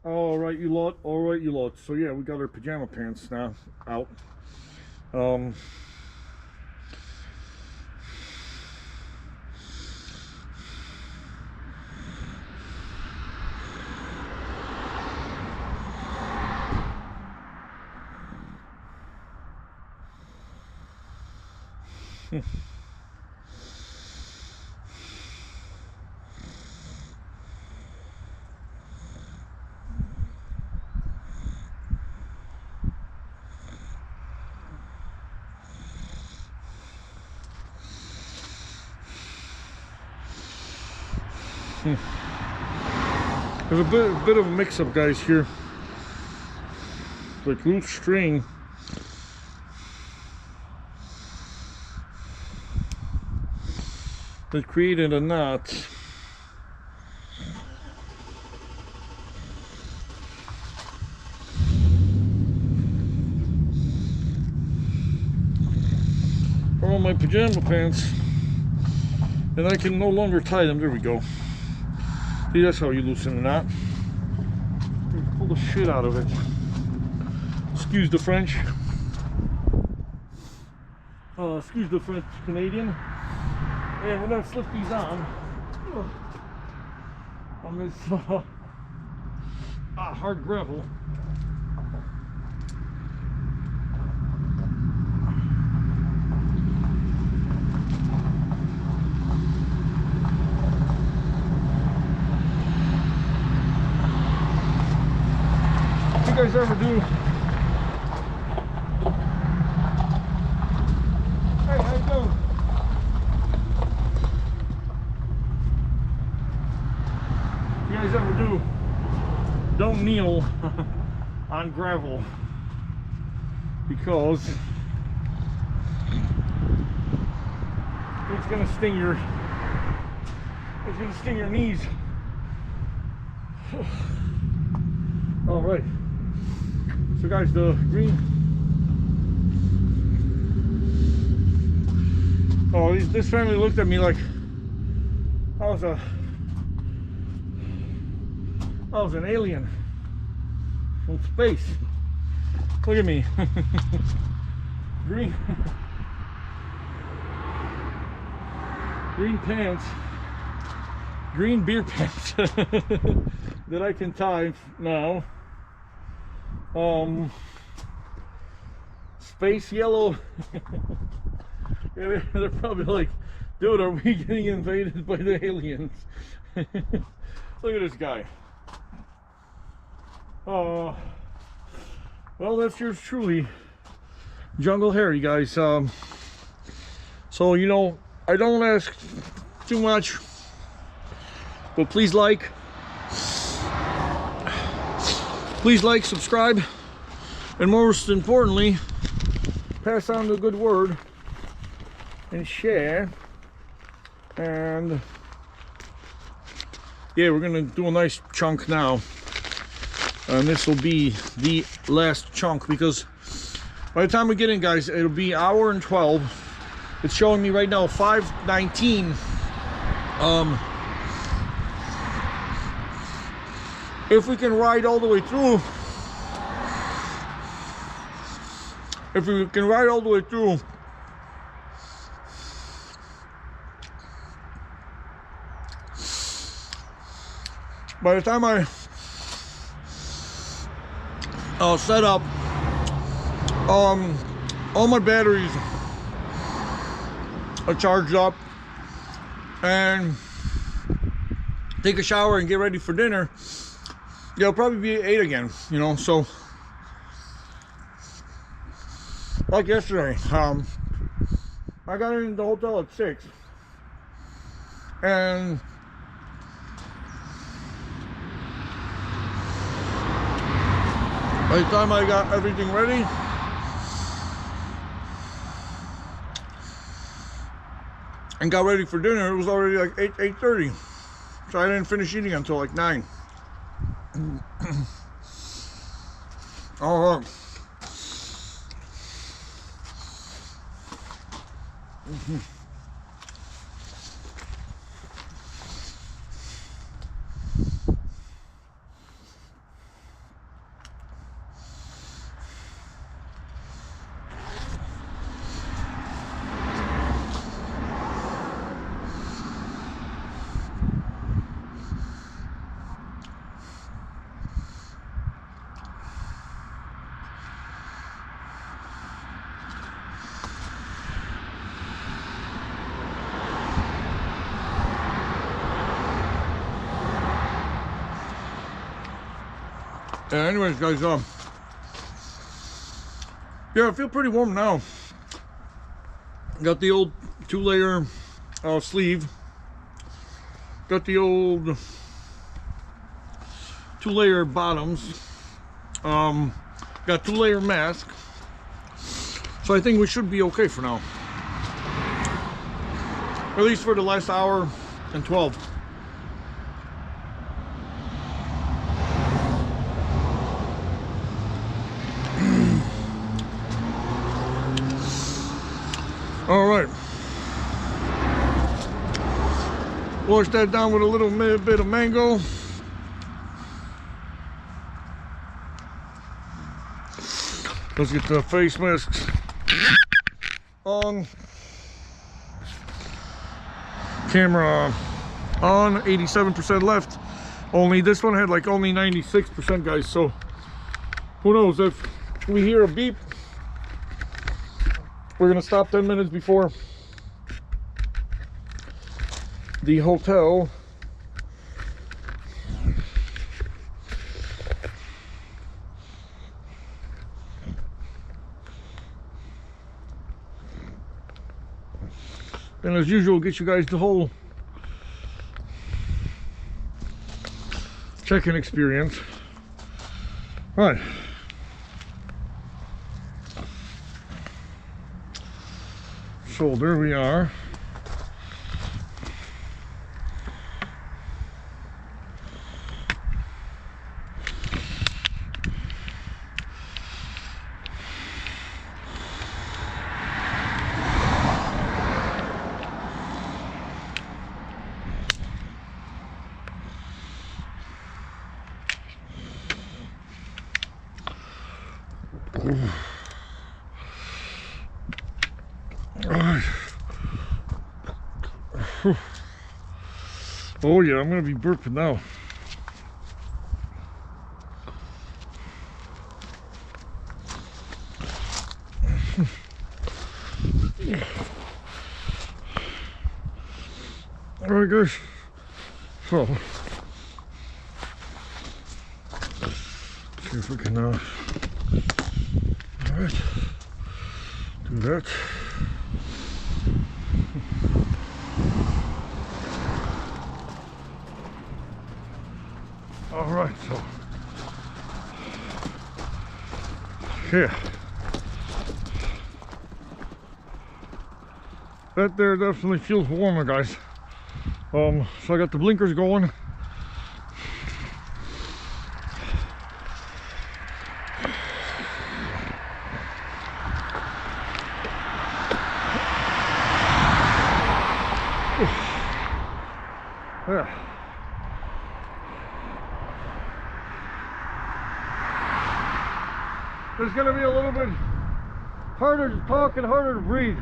All right, you lot. All right, you lot. So yeah, we got our pajama pants now out. There's a bit of a mix-up, guys, here. Like loose string. That created a knot. On my pajama pants, and I can no longer tie them. There we go. See, that's how you loosen a knot. Pull the shit out of it. Excuse the French. Excuse the French Canadian. And we're gonna slip these on this hard gravel. You guys ever do? Hey, how you doing? You guys ever do? Don't kneel on gravel because it's gonna sting your knees. All right. So guys, the green. Oh, this family looked at me like I was an alien from space. Look at me. Green pants, green beer pants that I can tie now. Space yellow. Yeah, they're probably like, dude, are we getting invaded by the aliens? Look at this guy. Well, that's yours truly, Jungle Harry, guys. So you know, I don't ask too much, but please like, subscribe, and most importantly, pass on the good word and share. And yeah, we're gonna do a nice chunk now, and this will be the last chunk, because by the time we get in, guys, it'll be 1 hour and 12. It's showing me right now 5:19. If we can ride all the way through, by the time I'll set up all my batteries are charged up and take a shower and get ready for dinner, it'll probably be 8 again, you know. So like yesterday, I got in the hotel at 6, and by the time I got everything ready, and got ready for dinner, it was already like 8:30. So I didn't finish eating until like 9. All right. Anyways, guys, yeah, I feel pretty warm now. Got the old 2-layer sleeve. Got the old 2-layer bottoms. Got 2-layer mask. So I think we should be okay for now. At least for the last hour and 12. All right. Wash that down with a little bit of mango. Let's get the face masks on. Camera on, 87% left. Only this one had like only 96%, guys. So who knows, if we hear a beep, we're gonna stop 10 minutes before the hotel. And as usual, get you guys the whole check-in experience. All right. So there we are. Oh yeah, I'm gonna be burping now. All right, guys. So, see if we can. All right, do that. All right, so yeah, that there definitely feels warmer, guys. So I got the blinkers going. Yeah. It's gonna be a little bit harder to talk and harder to breathe.